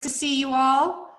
To see you all.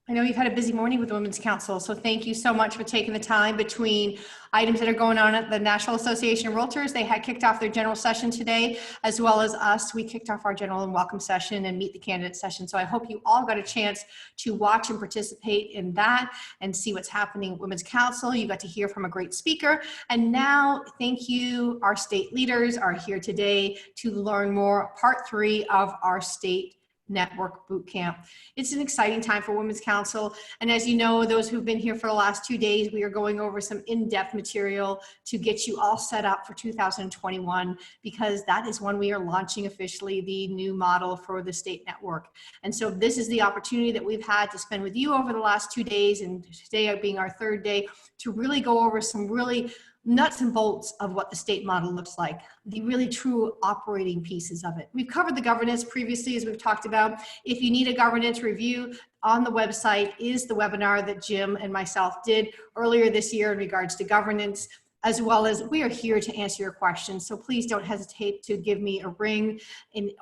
I know you've had a busy morning with the Women's Council, so thank you so much for taking the time between items that are going on at the National Association of Realtors. They had kicked off their general session today, as well as us. We kicked off our general and welcome session and meet the candidate session. So I hope you all got a chance to watch and participate in that and see what's happening at Women's Council. You got to hear from a great speaker. And now, thank you. Our state leaders are here today to learn more. Part 3 of our state network boot camp. It's an exciting time for Women's Council. And as you know, those who've been here for the last 2 days, we are going over some in-depth material to get you all set up for 2021, because that is when we are launching officially the new model for the state network. And so this is the opportunity that we've had to spend with you over the last 2 days, and today being our 3rd day, to really go over some really nuts and bolts of what the state model looks like, the really true operating pieces of it. We've covered the governance previously, as we've talked about. If you need a governance review, on the website is the webinar that Jim and myself did earlier this year in regards to governance, as well as we are here to answer your questions. So please don't hesitate to give me a ring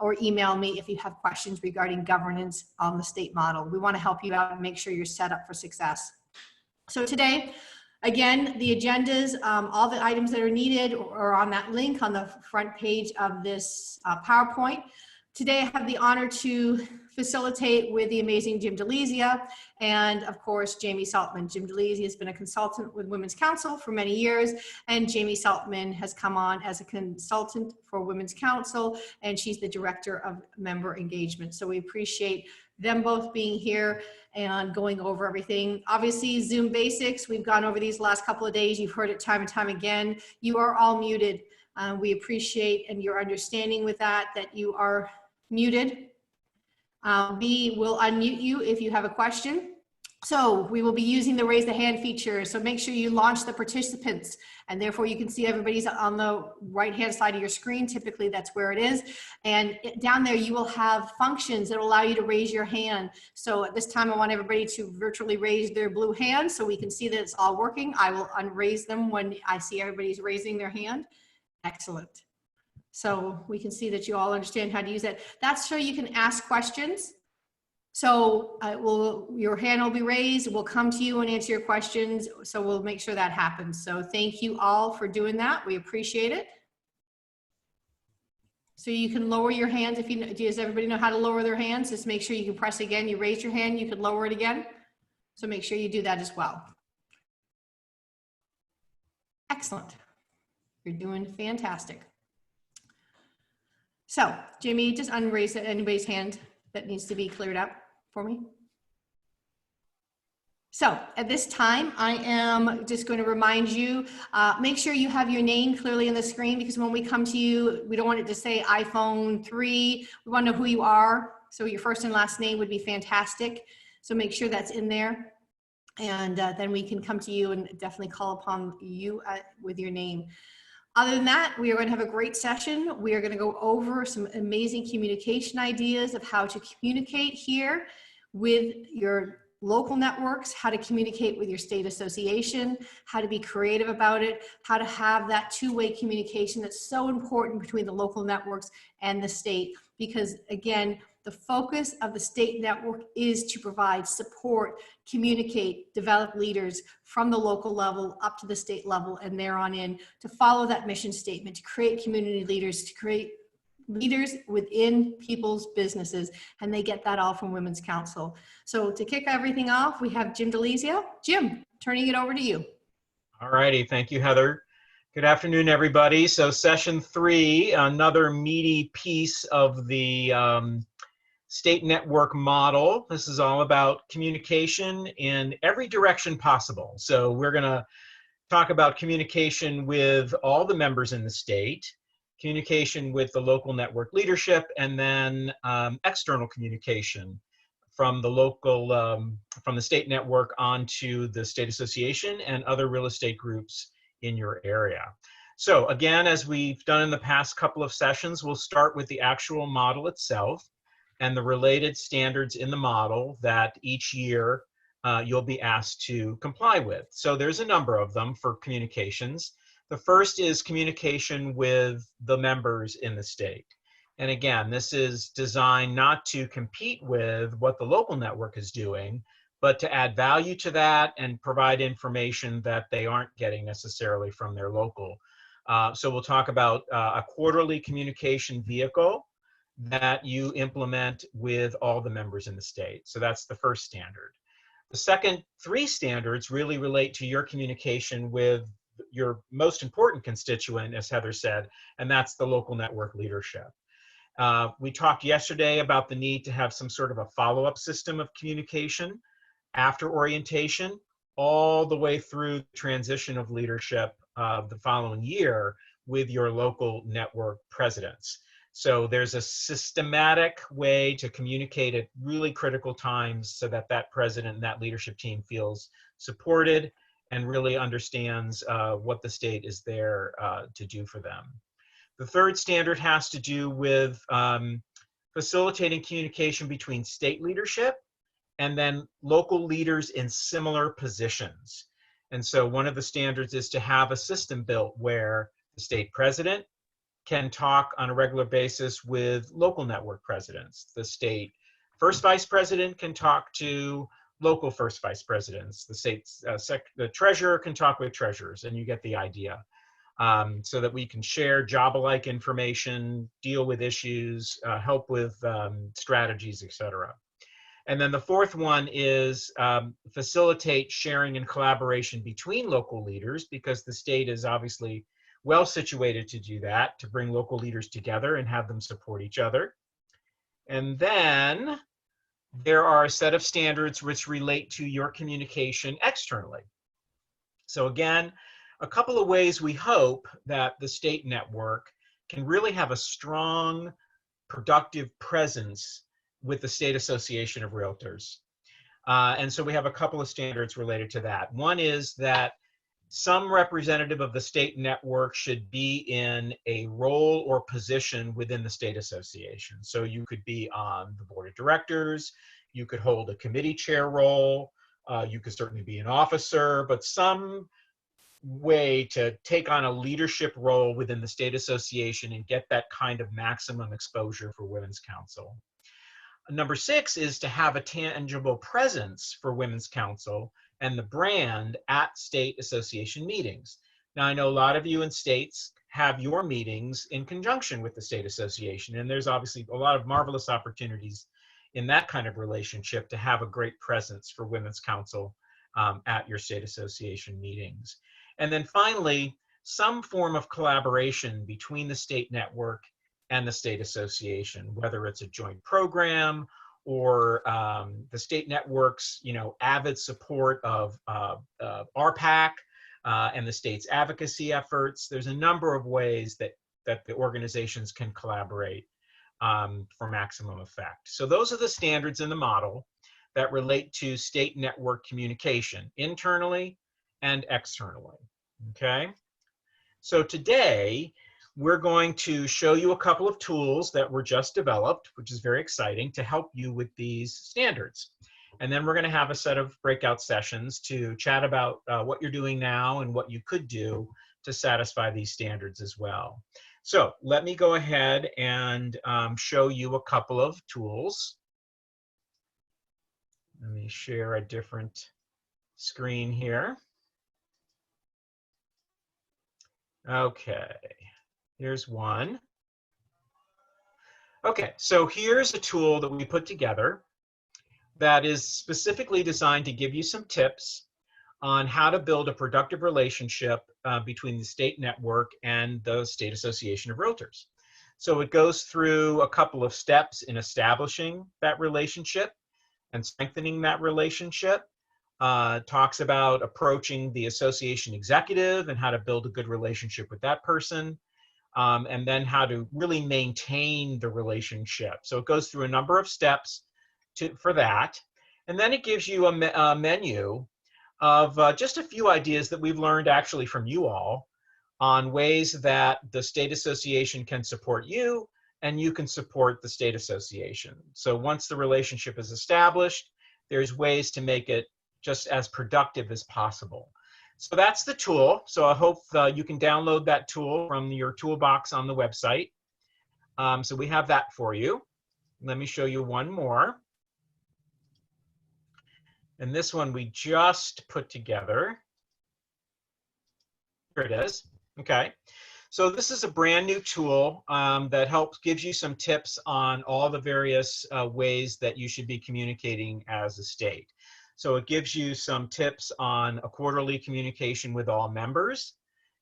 or email me if you have questions regarding governance on the state model. We want to help you out and make sure you're set up for success. So today, again, the agendas, all the items that are needed are on that link on the front page of this PowerPoint. Today, I have the honor to facilitate with the amazing Jim DeLizia and, of course, Jamie Saltman. Jim DeLizia has been a consultant with Women's Council for many years, and Jamie Saltman has come on as a consultant for Women's Council, and she's the Director of Member Engagement. So we appreciate them both being here and going over everything. Obviously, Zoom basics, we've gone over these last couple of days. You've heard it time and time again. You are all muted. We appreciate and your understanding with that you are muted. B will unmute you if you have a question. So we will be using the raise the hand feature. So make sure you launch the participants, and therefore you can see everybody's on the right-hand side of your screen. Typically that's where it is. And down there you will have functions that will allow you to raise your hand. So at this time I want everybody to virtually raise their blue hand so we can see that it's all working. I will unraise them when I see everybody's raising their hand. Excellent. So we can see that you all understand how to use that. That's so you can ask questions. So your hand will be raised. We'll come to you and answer your questions. So we'll make sure that happens. So thank you all for doing that. We appreciate it. So you can lower your hands if you, does everybody know how to lower their hands? Just make sure you can press again. You raise your hand, you can lower it again. So make sure you do that as well. Excellent. You're doing fantastic. So Jamie, just unraise anybody's hand that needs to be cleared up for me. So at this time, I am just going to remind you, make sure you have your name clearly on the screen, because when we come to you, we don't want it to say iPhone 3. We want to know who you are. So your first and last name would be fantastic. So make sure that's in there. And then we can come to you and definitely call upon you with your name. Other than that, we are going to have a great session. We are going to go over some amazing communication ideas of how to communicate here with your local networks, how to communicate with your state association, how to be creative about it, how to have that two-way communication that's so important between the local networks and the state. Because again, the focus of the state network is to provide support, communicate, develop leaders from the local level up to the state level and there on in, to follow that mission statement, to create community leaders, to create leaders within people's businesses, and they get that all from Women's Council. So to kick everything off, we have Jim DeLizia. Jim, turning it over to you. All righty, thank you, Heather. Good afternoon, everybody. So session 3, another meaty piece of the state network model. This is all about communication in every direction possible. So we're gonna talk about communication with all the members in the state, communication with the local network leadership, and then external communication from the local, from the state network onto the state association and other real estate groups in your area. So again, as we've done in the past couple of sessions, we'll start with the actual model itself and the related standards in the model that each year you'll be asked to comply with. So there's a number of them for communications. The first is communication with the members in the state. And again, this is designed not to compete with what the local network is doing, but to add value to that and provide information that they aren't getting necessarily from their local. So we'll talk about a quarterly communication vehicle that you implement with all the members in the state. So that's the first standard. The second three standards really relate to your communication with your most important constituent, as Heather said, and that's the local network leadership. We talked yesterday about the need to have some sort of a follow-up system of communication after orientation, all the way through the transition of leadership the following year with your local network presidents. So there's a systematic way to communicate at really critical times so that that president and that leadership team feels supported and really understands what the state is there to do for them. The third standard has to do with facilitating communication between state leadership and then local leaders in similar positions. And so one of the standards is to have a system built where the state president can talk on a regular basis with local network presidents. The state first vice president can talk to local first vice presidents. The state's the treasurer can talk with treasurers, and you get the idea. So that we can share job-alike information, deal with issues, help with strategies, etc. And then the fourth one is facilitate sharing and collaboration between local leaders, because the state is obviously well situated to do that, to bring local leaders together and have them support each other. And then there are a set of standards which relate to your communication externally. So again, a couple of ways we hope that the state network can really have a strong, productive presence with the State Association of Realtors. And so we have a couple of standards related to that. One is that some representative of the state network should be in a role or position within the state association. So you could be on the board of directors, you could hold a committee chair role, you could certainly be an officer, but some way to take on a leadership role within the state association and get that kind of maximum exposure for Women's Council. Number 6 is to have a tangible presence for Women's Council and the brand at state association meetings. Now, I know a lot of you in states have your meetings in conjunction with the state association, and there's obviously a lot of marvelous opportunities in that kind of relationship to have a great presence for Women's Council at your state association meetings. And then finally, some form of collaboration between the state network and the state association, whether it's a joint program or the state network's avid support of RPAC and the state's advocacy efforts. There's a number of ways that the organizations can collaborate for maximum effect. So those are the standards in the model that relate to state network communication, internally and externally, okay? So today, we're going to show you a couple of tools that were just developed, which is very exciting, to help you with these standards. And then we're going to have a set of breakout sessions to chat about what you're doing now and what you could do to satisfy these standards as well. So let me go ahead and show you a couple of tools. Let me share a different screen here. Okay. Here's one. Okay, so here's a tool that we put together that is specifically designed to give you some tips on how to build a productive relationship between the state network and the State Association of Realtors. So it goes through a couple of steps in establishing that relationship and strengthening that relationship. Talks about approaching the association executive and how to build a good relationship with that person. And then how to really maintain the relationship. So it goes through a number of steps for that. And then it gives you a menu of just a few ideas that we've learned actually from you all on ways that the state association can support you and you can support the state association. So once the relationship is established, there's ways to make it just as productive as possible. So that's the tool. So I hope you can download that tool from your toolbox on the website. So we have that for you. Let me show you one more. And this one we just put together. Here it is. Okay. So this is a brand new tool that gives you some tips on all the various ways that you should be communicating as a state. So it gives you some tips on a quarterly communication with all members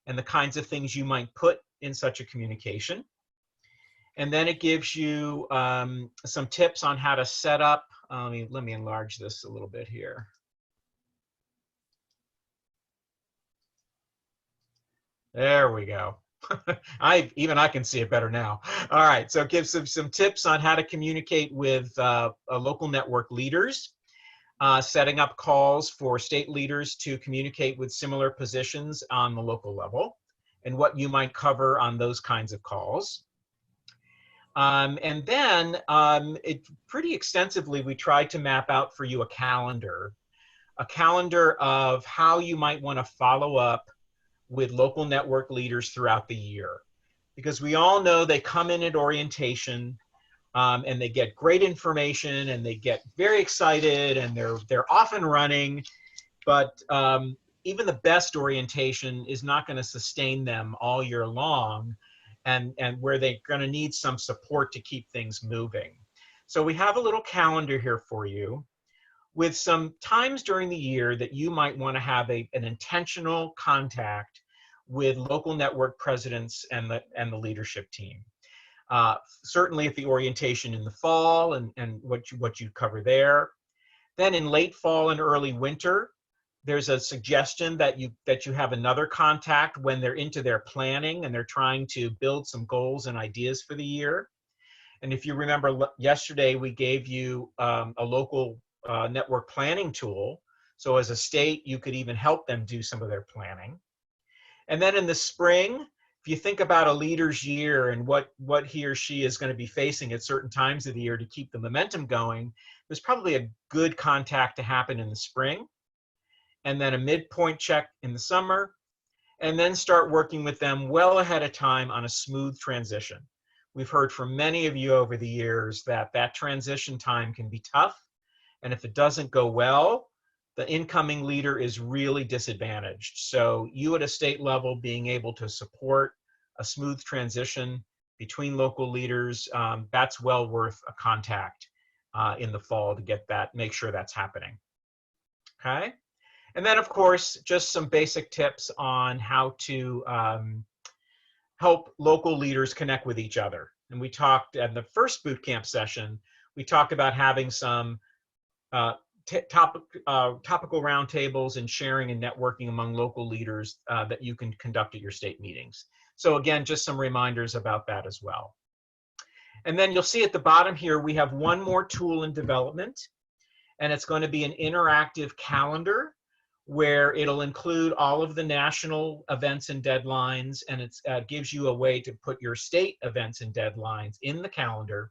and the kinds of things you might put in such a communication. And then it gives you some tips on how to set up. Let me enlarge this a little bit here. There we go. I can see it better now. All right, so it gives some tips on how to communicate with local network leaders, setting up calls for state leaders to communicate with similar positions on the local level, and what you might cover on those kinds of calls. And then pretty extensively, we tried to map out for you a calendar of how you might want to follow up with local network leaders throughout the year. Because we all know they come in at orientation and they get great information and they get very excited and they're off and running, but even the best orientation is not going to sustain them all year long, and where they're going to need some support to keep things moving. So we have a little calendar here for you with some times during the year that you might want to have an intentional contact with local network presidents and the leadership team. Certainly at the orientation in the fall and what you cover there. Then in late fall and early winter, there's a suggestion that you have another contact when they're into their planning and they're trying to build some goals and ideas for the year. And if you remember yesterday, we gave you a local network planning tool. So as a state, you could even help them do some of their planning. And then in the spring, if you think about a leader's year and what he or she is going to be facing at certain times of the year to keep the momentum going, there's probably a good contact to happen in the spring. And then a midpoint check in the summer, and then start working with them well ahead of time on a smooth transition. We've heard from many of you over the years that transition time can be tough, and if it doesn't go well, the incoming leader is really disadvantaged. So you at a state level being able to support a smooth transition between local leaders, that's well worth a contact in the fall to make sure that's happening. Okay. And then, of course, just some basic tips on how to help local leaders connect with each other. And we talked at the first bootcamp session, we talked about having some topical roundtables and sharing and networking among local leaders that you can conduct at your state meetings. So again, just some reminders about that as well. And then you'll see at the bottom here, we have one more tool in development, and it's going to be an interactive calendar where it'll include all of the national events and deadlines, and it gives you a way to put your state events and deadlines in the calendar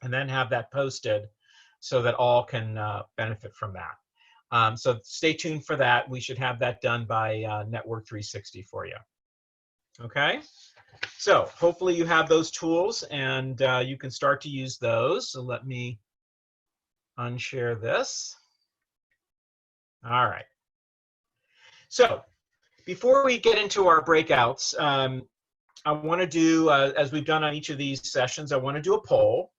and then have that posted so that all can benefit from that. So stay tuned for that. We should have that done by Network 360 for you. Okay, so hopefully you have those tools and you can start to use those. So let me unshare this. All right. So before we get into our breakouts, I want to do, as we've done on each of these sessions, I want to do a poll.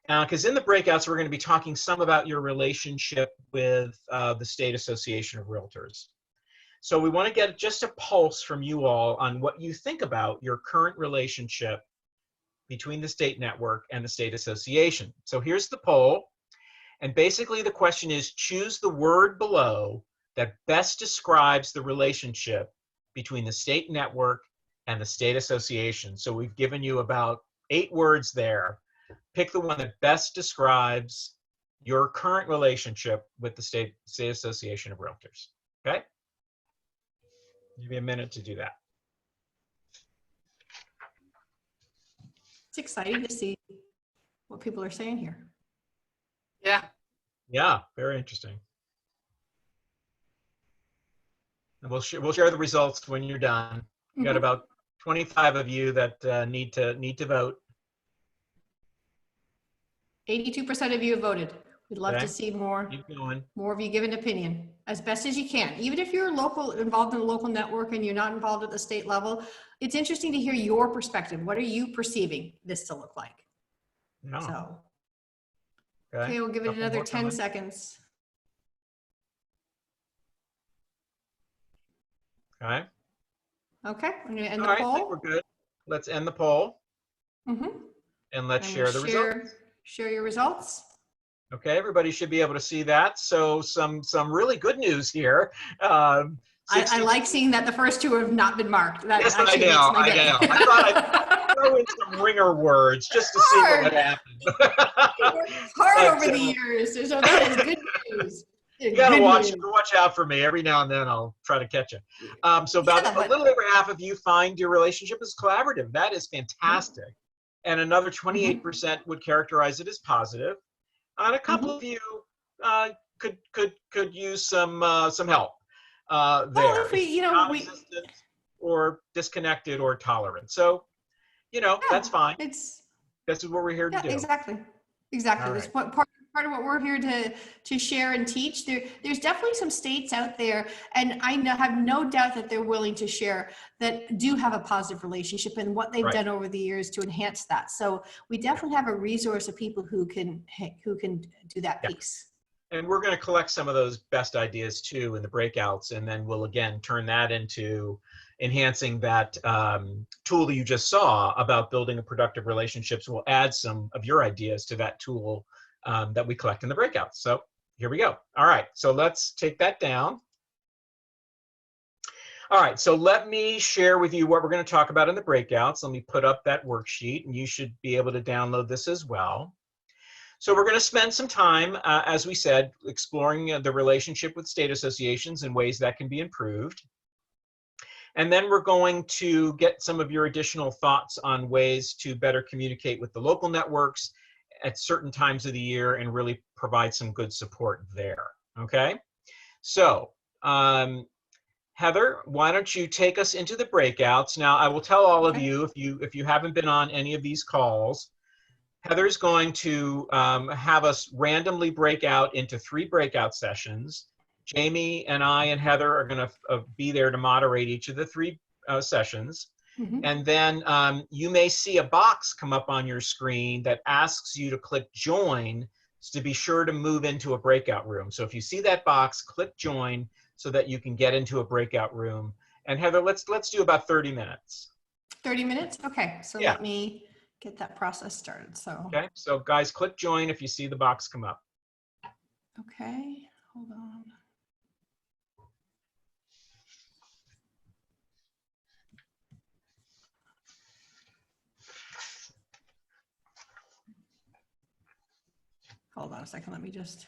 Because in the breakouts, we're going to be talking some about your relationship with the State Association of Realtors. So we want to get just a pulse from you all on what you think about your current relationship between the state network and the State Association. So here's the poll. And basically the question is, choose the word below that best describes the relationship between the state network and the State Association. So we've given you about 8 words there. Pick the one that best describes your current relationship with the State Association of Realtors. Okay? Give me a minute to do that. It's exciting to see what people are saying here. Yeah. Yeah, very interesting. And we'll share the results when you're done. We got about 25 of you that need to vote. 82% of you have voted. We'd love Okay. to see more Keep going. of you give an opinion as best as you can. Even if you're involved in a local network and you're not involved at the state level, it's interesting to hear your perspective. What are you perceiving this to look like? No. So, Okay. okay, we'll give it Couple another more 10 coming. seconds. Okay. Okay, I'm gonna end All the right, I think poll. we're good. Let's end the poll Mm-hmm. and let's I'm share gonna the results. share your results. Okay, everybody should be able to see that. So some really good news here. I 60 like seeing that the first two have not been marked. That Yes, I actually makes know, my day. I thought I'd throw in some ringer words just to see what would happen. Hard But, over the years, so that is good news. you gotta Good watch news. out for me. Every now and then I'll try to catch you. So about Yeah, a but- little over half of you find your relationship is collaborative. That is fantastic. And another 28% would characterize it as positive. And a couple of you could use some help there. Well, if we, Non-existent or disconnected or tolerant. So, that's fine. This is what we're here to do. Exactly. All That's right. what part of what we're here to share and teach. There's definitely some states out there, and I have no doubt that they're willing to share that do have a positive relationship and what they've Right. done over the years to enhance that. So we definitely have a resource of people who can do that piece. And we're going to collect some of those best ideas too in the breakouts, and then we'll again turn that into enhancing that tool that you just saw about building a productive relationships. We'll add some of your ideas to that tool that we collect in the breakouts. So here we go. All right, so let's take that down. All right, so let me share with you what we're going to talk about in the breakouts. Let me put up that worksheet, and you should be able to download this as well. So we're going to spend some time, as we said, exploring the relationship with state associations and ways that can be improved. And then we're going to get some of your additional thoughts on ways to better communicate with the local networks at certain times of the year and really provide some good support there. Okay? So, Heather, why don't you take us into the breakouts? Now, I will tell all of you, if you haven't been on any of these calls, Heather's going to have us randomly break out into 3 breakout sessions. Jamie and I and Heather are going to be there to moderate each of the 3 sessions. And then you may see a box come up on your screen that asks you to click join to be sure to move into a breakout room. So if you see that box, click join so that you can get into a breakout room. And Heather, let's do about 30 minutes. 30 minutes? Okay, so Yeah. let me get that process started. So okay, so guys, click join if you see the box come up. Okay, hold on. Hold on a second, let me just.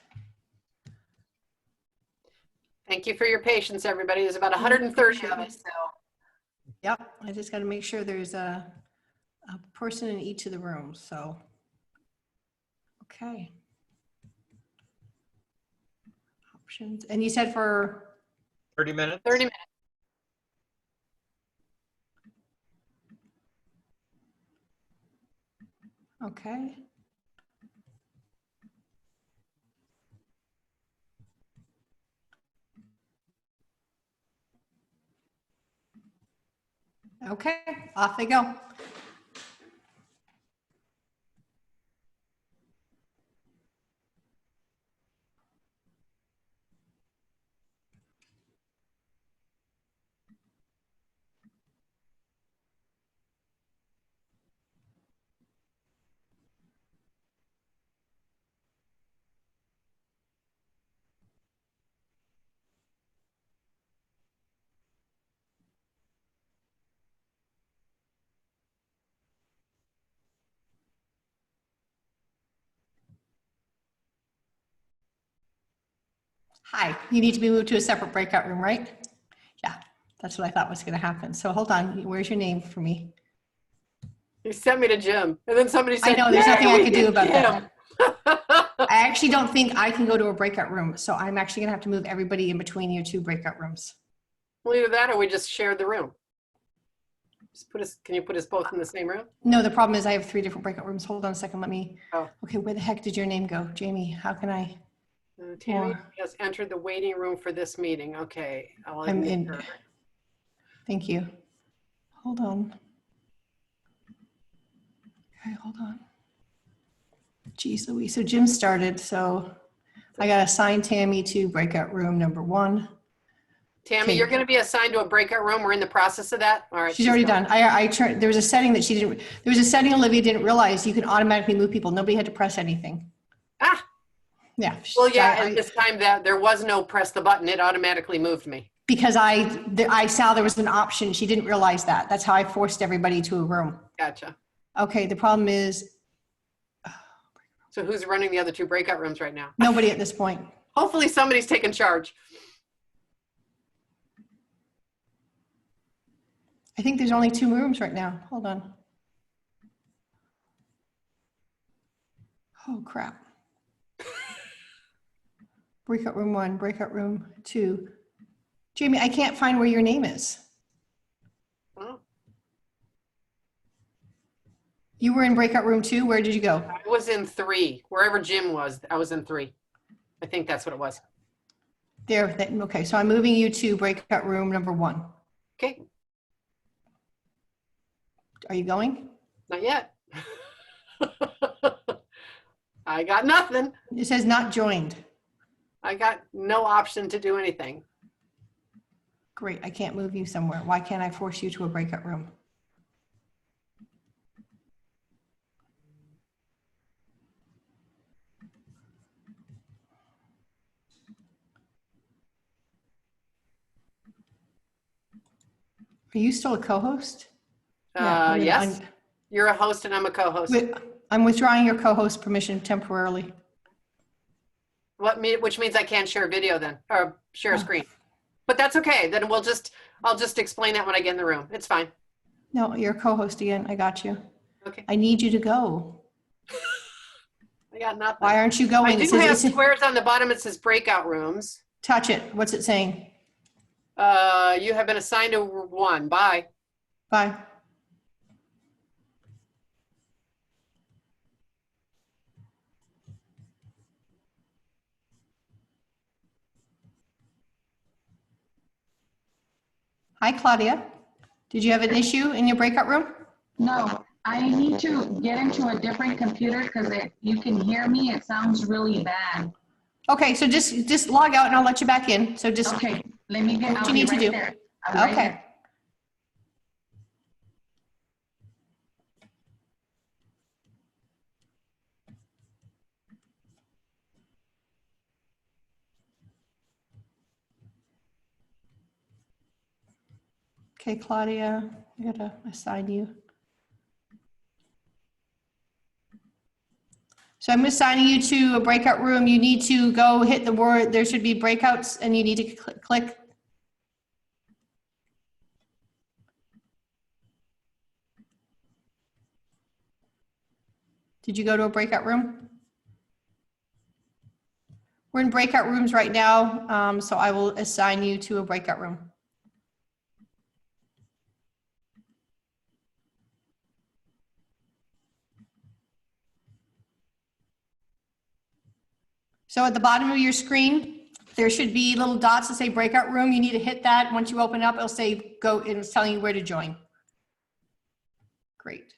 Thank you for your patience, everybody. There's about 130 of us, so. Yep, I just got to make sure there's a person in each of the rooms, so. Okay. Options, and you said for 30 minutes? 30 minutes. okay. Okay, off they go. Hi, you need to be moved to a separate breakout room, right? Yeah, that's what I thought was going to happen. So hold on, where's your name for me? You sent me to Jim, and then somebody said, I know, there's "Yay, nothing I we could do did about that. Jim." I actually don't think I can go to a breakout room, so I'm actually going to have to move everybody in between your 2 breakout rooms. Well, either that or we just shared the room. Just put us, can you put us both in the same room? No, the problem is I have 3 different breakout rooms. Hold on a second. Let me. Oh. Okay, where the heck did your name go? Jamie, how can I? Tammy Or- has entered the waiting room for this meeting. Okay, I'll I'm admit in. her. Thank you. Hold on. Okay, hold on. Geez Louise. So Jim started, so I got to assign Tammy to breakout room number 1. Tammy, Okay. you're going to be assigned to a breakout room. We're in the process of that. All right. She's already done. I turned, there was a setting that she didn't, there was a setting Olivia didn't realize you can automatically move people. Nobody had to press anything. Ah, Yeah. well, yeah, and this time that there was no press the button. It automatically moved me. Because I saw there was an option. She didn't realize that. That's how I forced everybody to a room. Gotcha. Okay, the problem is So who's running the other 2 breakout rooms right now? nobody at this point. Hopefully somebody's taking charge. I think there's only 2 rooms right now. Hold on. Oh, crap. Breakout room 1, breakout room 2. Jamie, I can't find where your name is. Oh, You were in breakout room 2. Where did you go? I was in 3. Wherever Jim was, I was in 3. I think that's what it was. There. Okay, so I'm moving you to breakout room number 1. Okay, Are you going? not yet. I got nothing. It says not joined. I got no option to do anything. Great, I can't move you somewhere. Why can't I force you to a breakout room? Are you still a co-host? Yeah, I'm gonna Yes, you're a host and I'm a co-host. I'm withdrawing your co-host permission temporarily. Which means I can't share video then, or share a Oh. screen. But that's okay. Then I'll just explain that when I get in the room. It's fine. No, you're a co-host again. I got you. Okay. I need you to go. I got nothing. Why aren't you going? I It do have says, squares on the bottom. It says breakout rooms. touch it. What's it saying? You have been assigned to 1. Bye. Bye. Hi, Claudia. Did you have an issue in your breakout room? No, I need to get into a different computer because you can hear me. It sounds really bad. Okay, so just log out and I'll let you back in. So just, Okay, let me get, What I'll you be need to right do. there. I'll be right okay. there. Okay, Claudia, I gotta assign you. So I'm assigning you to a breakout room. You need to go hit the word, there should be breakouts and you need to click. Did you go to a breakout room? We're in breakout rooms right now, so I will assign you to a breakout room. So at the bottom of your screen, there should be little dots that say breakout room. You need to hit that. Once you open it up, it'll say go, and it's telling you where to join. Great.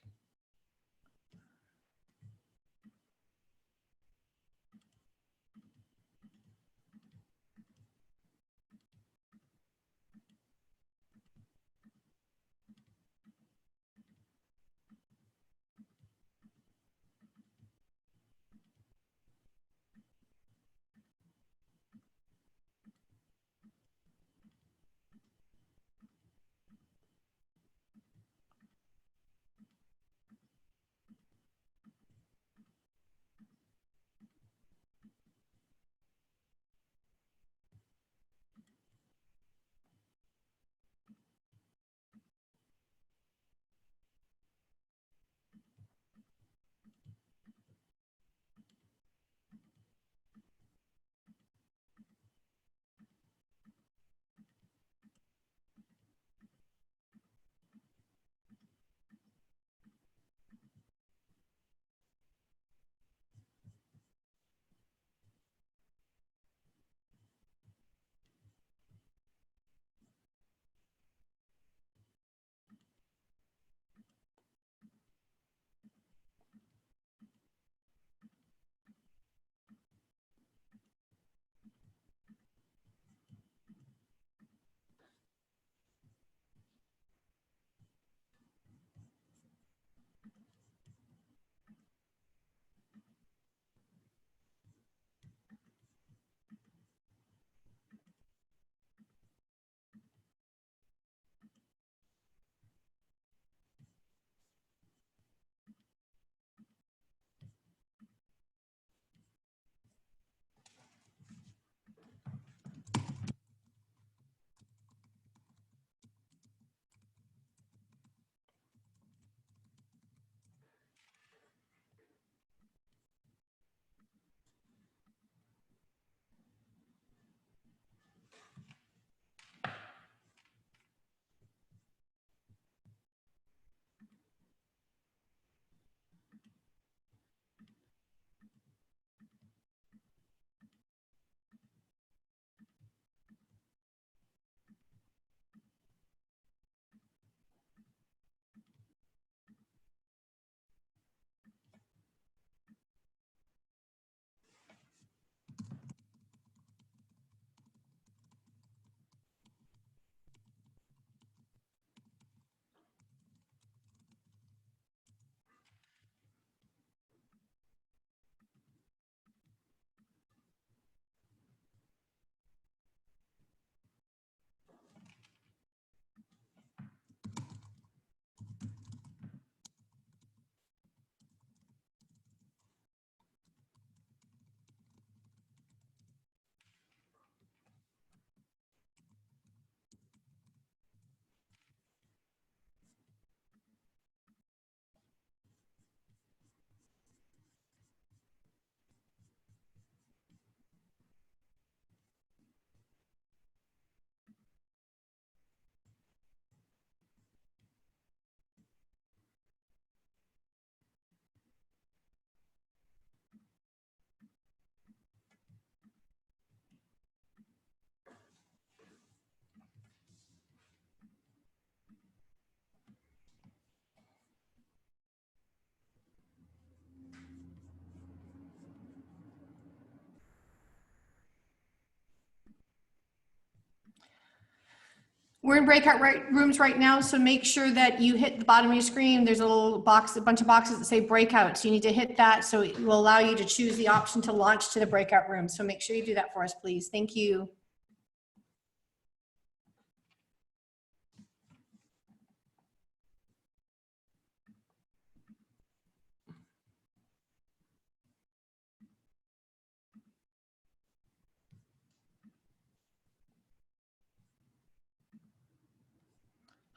We're in breakout rooms right now, so make sure that you hit the bottom of your screen. There's a little box, a bunch of boxes that say breakouts. You need to hit that, so it will allow you to choose the option to launch to the breakout room. So make sure you do that for us, please. Thank you.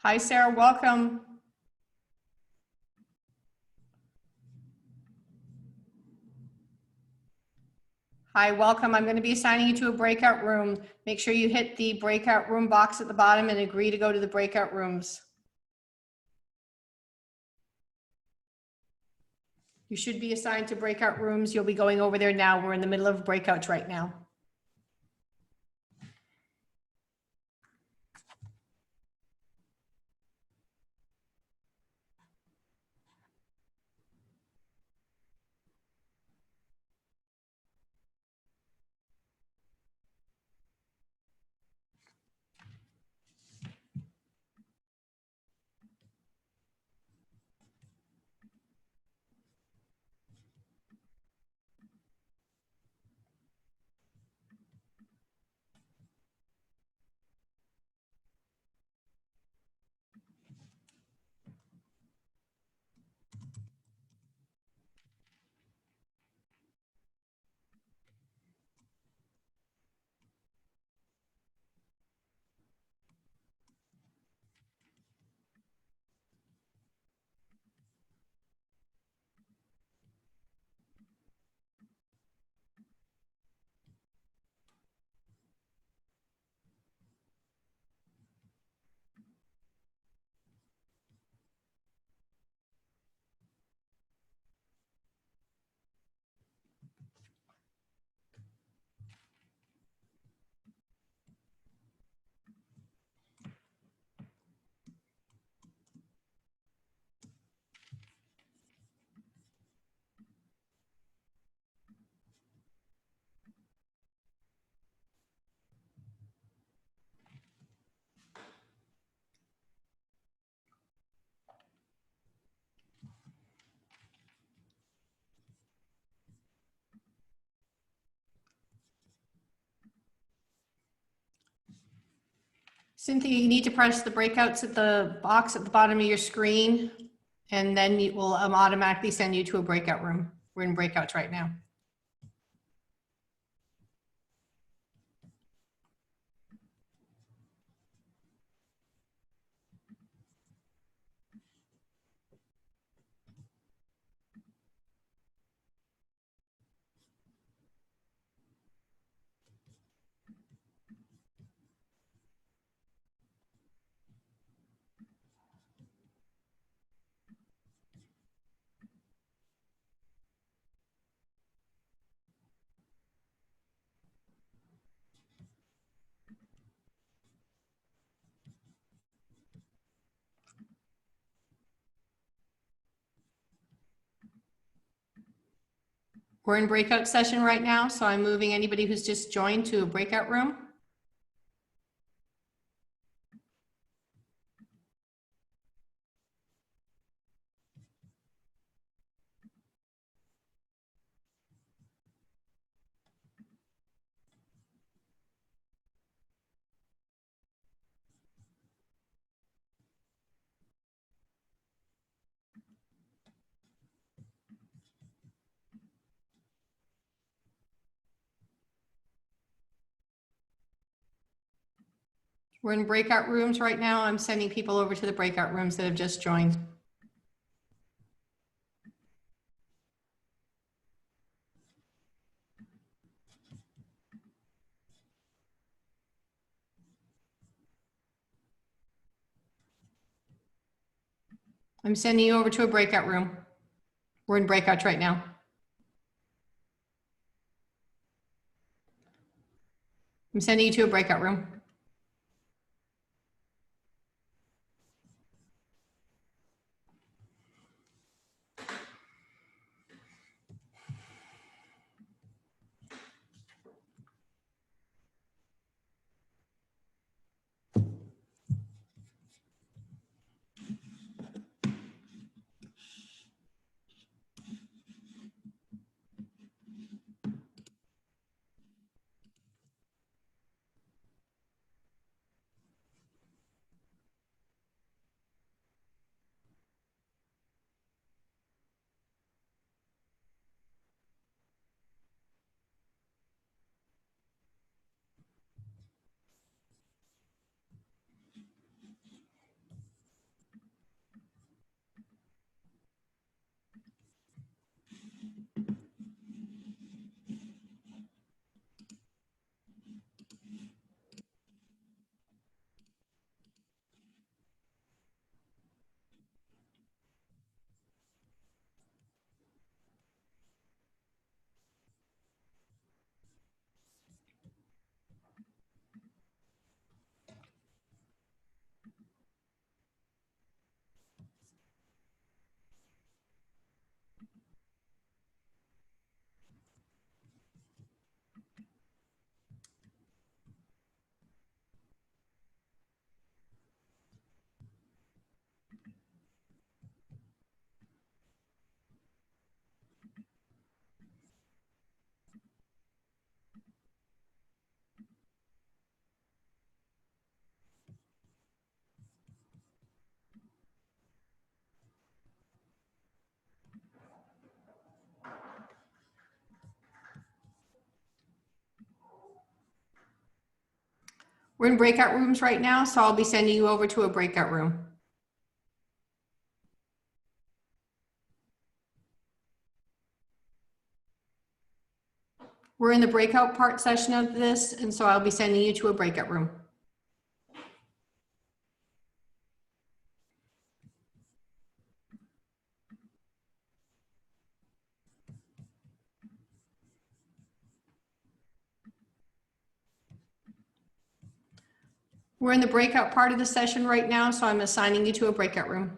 Hi, Sarah, welcome. Hi, welcome. I'm going to be assigning you to a breakout room. Make sure you hit the breakout room box at the bottom and agree to go to the breakout rooms. You should be assigned to breakout rooms. You'll be going over there now. We're in the middle of breakouts right now. Cynthia, you need to press the breakouts at the box at the bottom of your screen, and then it will automatically send you to a breakout room. We're in breakouts right now. We're in breakout session right now, so I'm moving anybody who's just joined to a breakout room. We're in breakout rooms right now. I'm sending people over to the breakout rooms that have just joined. I'm sending you over to a breakout room. We're in breakouts right now. I'm sending you to a breakout room. We're in breakout rooms right now, so I'll be sending you over to a breakout room. We're in the breakout part session of this, and so I'll be sending you to a breakout room. We're in the breakout part of the session right now, so I'm assigning you to a breakout room.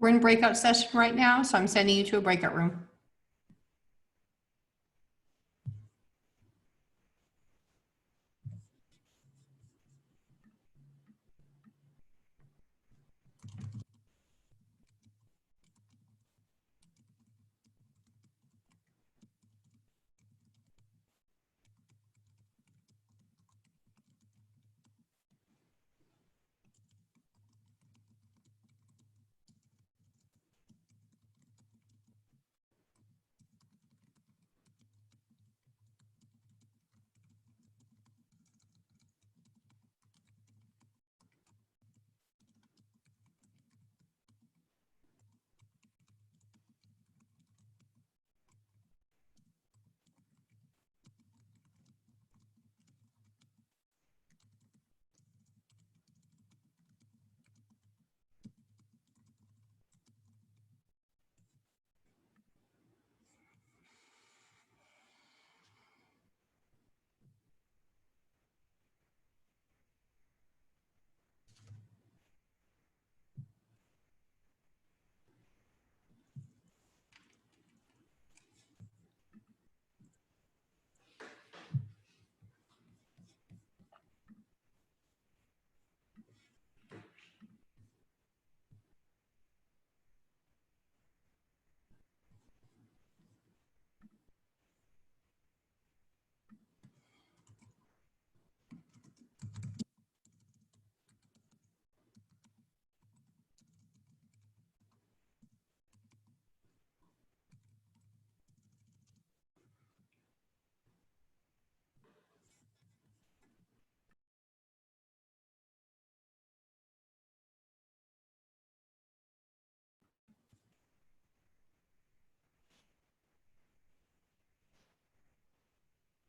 We're in breakout session right now, so I'm sending you to a breakout room.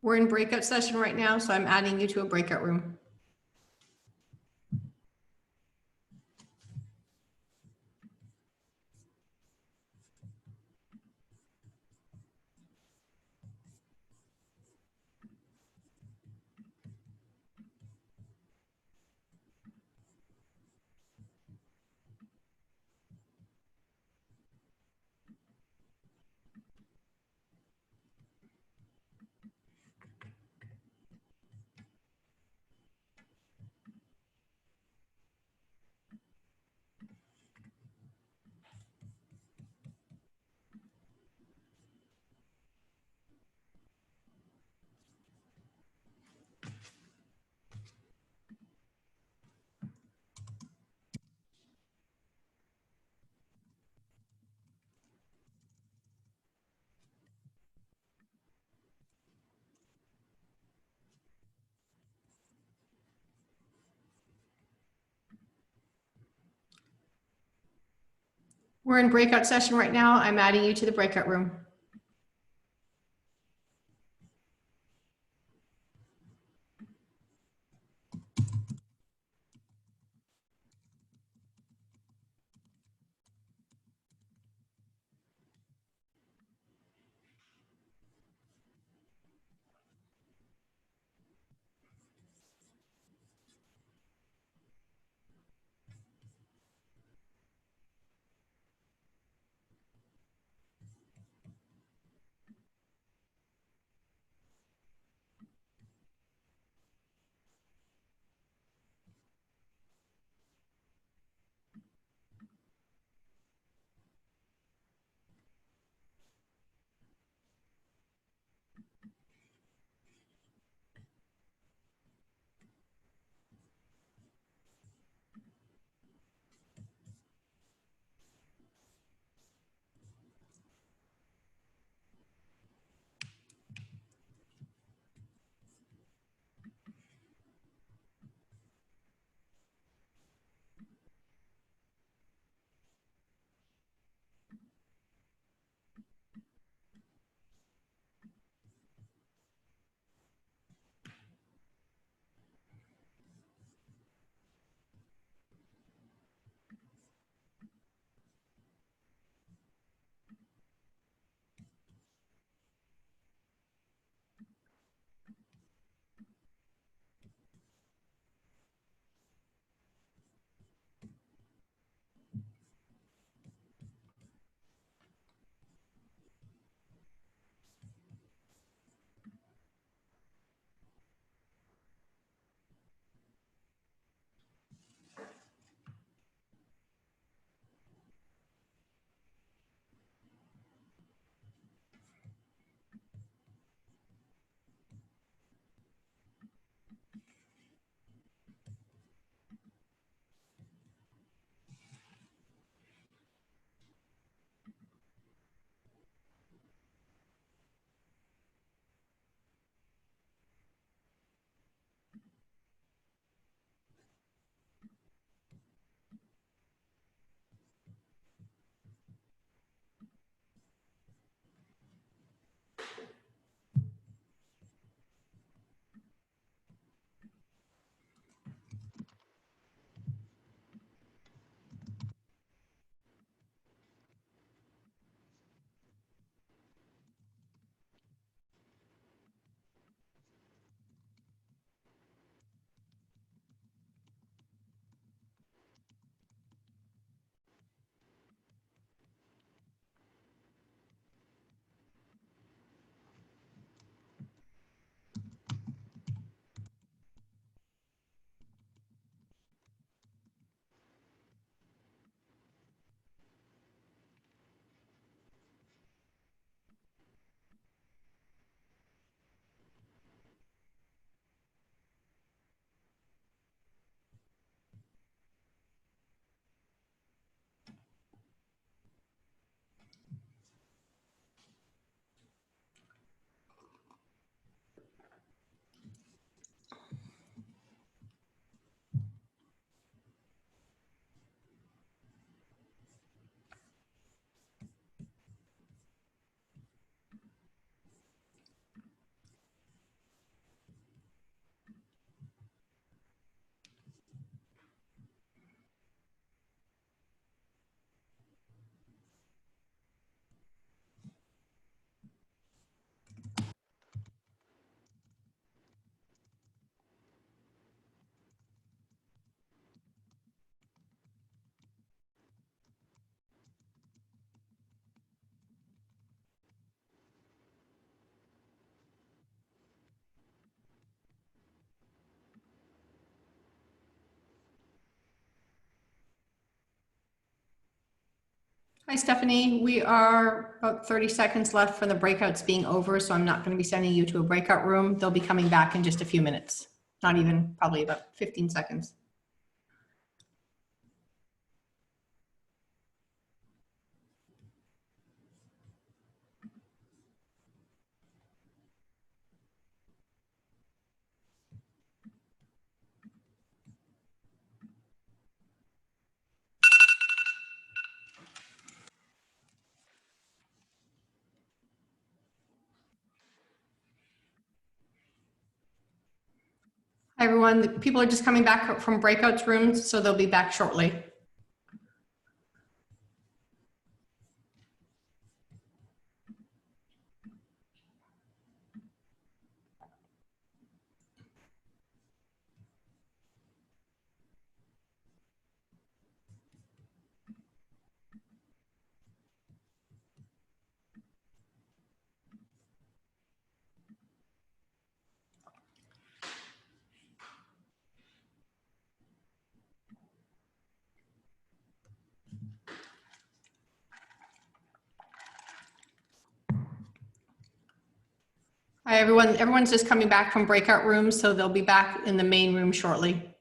We're in breakout session right now, so I'm adding you to a breakout room. We're in breakout session right now. I'm adding you to the breakout room. Hi, Stephanie. We are about 30 seconds left from the breakouts being over, so I'm not going to be sending you to a breakout room. They'll be coming back in just a few minutes. Not even, probably about 15 seconds. Hi, everyone. The people are just coming back from breakouts rooms, so they'll be back shortly. Hi, everyone. Everyone's just coming back from breakout rooms, so they'll be back in the main room shortly.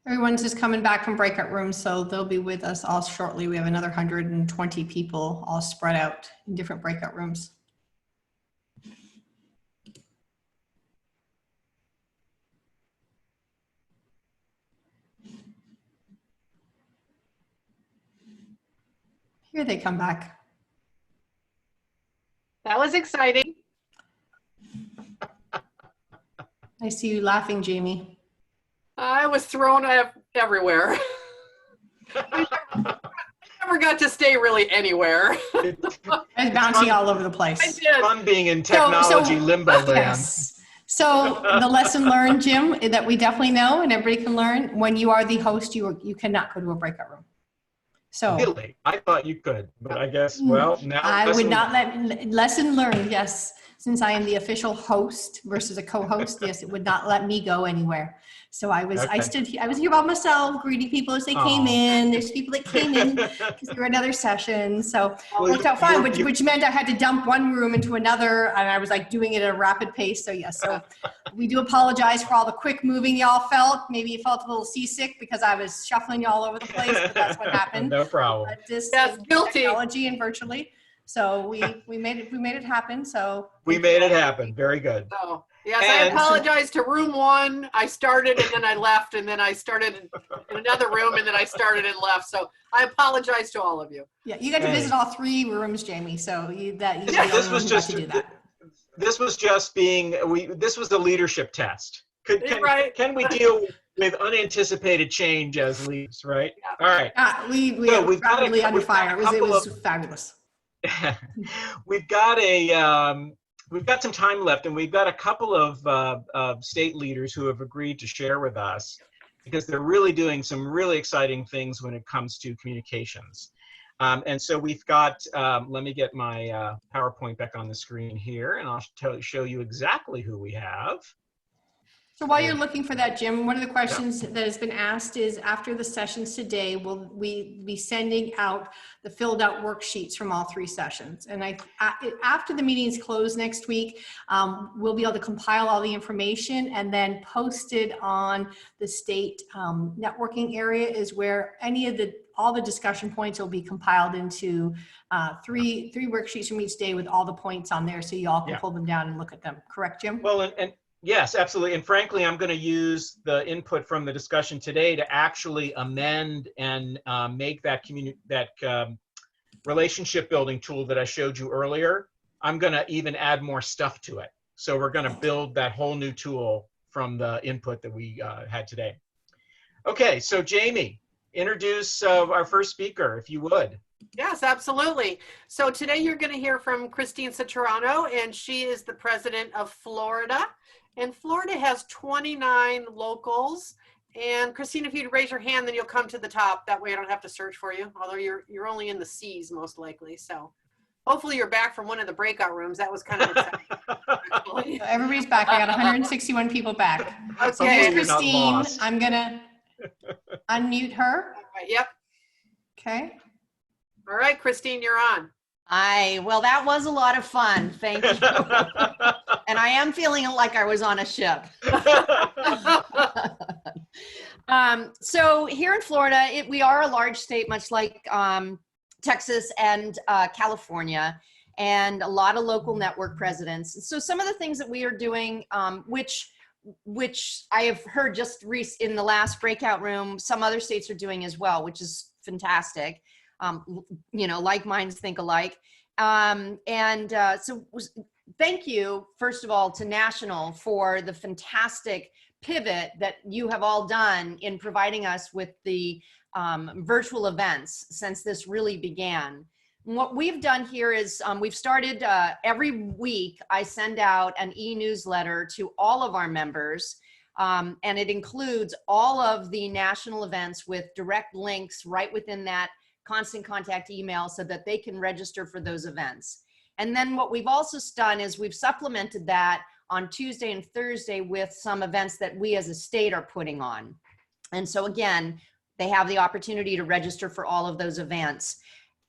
Everyone's just coming back from breakout rooms, so they'll be with us all shortly. We have another 120 people all spread out in different breakout rooms. Here they come back. That was exciting. I see you laughing, Jamie. I was thrown everywhere. I never got to stay really anywhere. I was bouncing all over the place. I did. Fun being in technology limbo land. Yes. So the lesson learned, Jim, that we definitely know and everybody can learn, when you are the host, you cannot go to a breakout room. So Really? I thought you could, but I guess, well, now. I would not lesson learned, yes. Since I am the official host versus a co-host, yes, it would not let me go anywhere. So I was here by myself, greeting people as they came in. There's people that came in because there were another session. So it worked out fine, which meant I had to dump one room into another, and I was like doing it at a rapid pace. So yes, so we do apologize for all the quick moving y'all felt. Maybe you felt a little seasick because I was shuffling y'all over the place, but that's what happened. No problem. Yes, guilty. Technology and virtually. So we made it happen. So We made it happen. Very good. So, yes, I apologize to room one. I started and then I left, and then I started in another room, and then I started and left. So I apologize to all of you. Yeah, you got to visit all three rooms, Jamie. So this was just to do that. This was just being this was the leadership test. Can we deal with unanticipated change as leaders, right? Yeah. All right. We were rapidly under fire. It was fabulous. We've got some time left, and we've got a couple of state leaders who have agreed to share with us because they're really doing some really exciting things when it comes to communications. And so we've got, let me get my PowerPoint back on the screen here, and I'll show you exactly who we have. So while you're looking for that, Jim, one of the questions that has been asked is, after the sessions today, will we be sending out the filled out worksheets from all three sessions? And after the meetings close next week, we'll be able to compile all the information and then post it on the state networking area, is where all the discussion points will be compiled into three worksheets from each day with all the points on there, so you all can pull them down and look at them. Correct, Jim? Well, Yes, absolutely. And frankly, I'm going to use the input from the discussion today to actually amend and make that relationship building tool that I showed you earlier. I'm going to even add more stuff to it. So we're going to build that whole new tool from the input that we had today. Okay, so Jamie, introduce our first speaker, if you would. Yes, absolutely. So today you're going to hear from Christine Citrano, and she is the president of Florida. And Florida has 29 locals. And Christine, if you'd raise your hand, then you'll come to the top. That way I don't have to search for you, although you're only in the C's most likely. So hopefully you're back from one of the breakout rooms. That was kind of exciting. So everybody's back. I got 161 people back. So Okay. here's You're not Christine. lost. I'm going to unmute her. All right, yep. Okay. All right, Christine, you're on. Well, that was a lot of fun. Thank you. And I am feeling like I was on a ship. So here in Florida, we are a large state, much like Texas and California, and a lot of local network presidents. So some of the things that we are doing, which I have heard just in the last breakout room, some other states are doing as well, which is fantastic. Like minds think alike. So thank you, first of all, to National for the fantastic pivot that you have all done in providing us with the virtual events since this really began. What we've done here is we've started every week, I send out an e-newsletter to all of our members, and it includes all of the national events with direct links right within that constant contact email so that they can register for those events. And then what we've also done is we've supplemented that on Tuesday and Thursday with some events that we as a state are putting on. And so again, they have the opportunity to register for all of those events.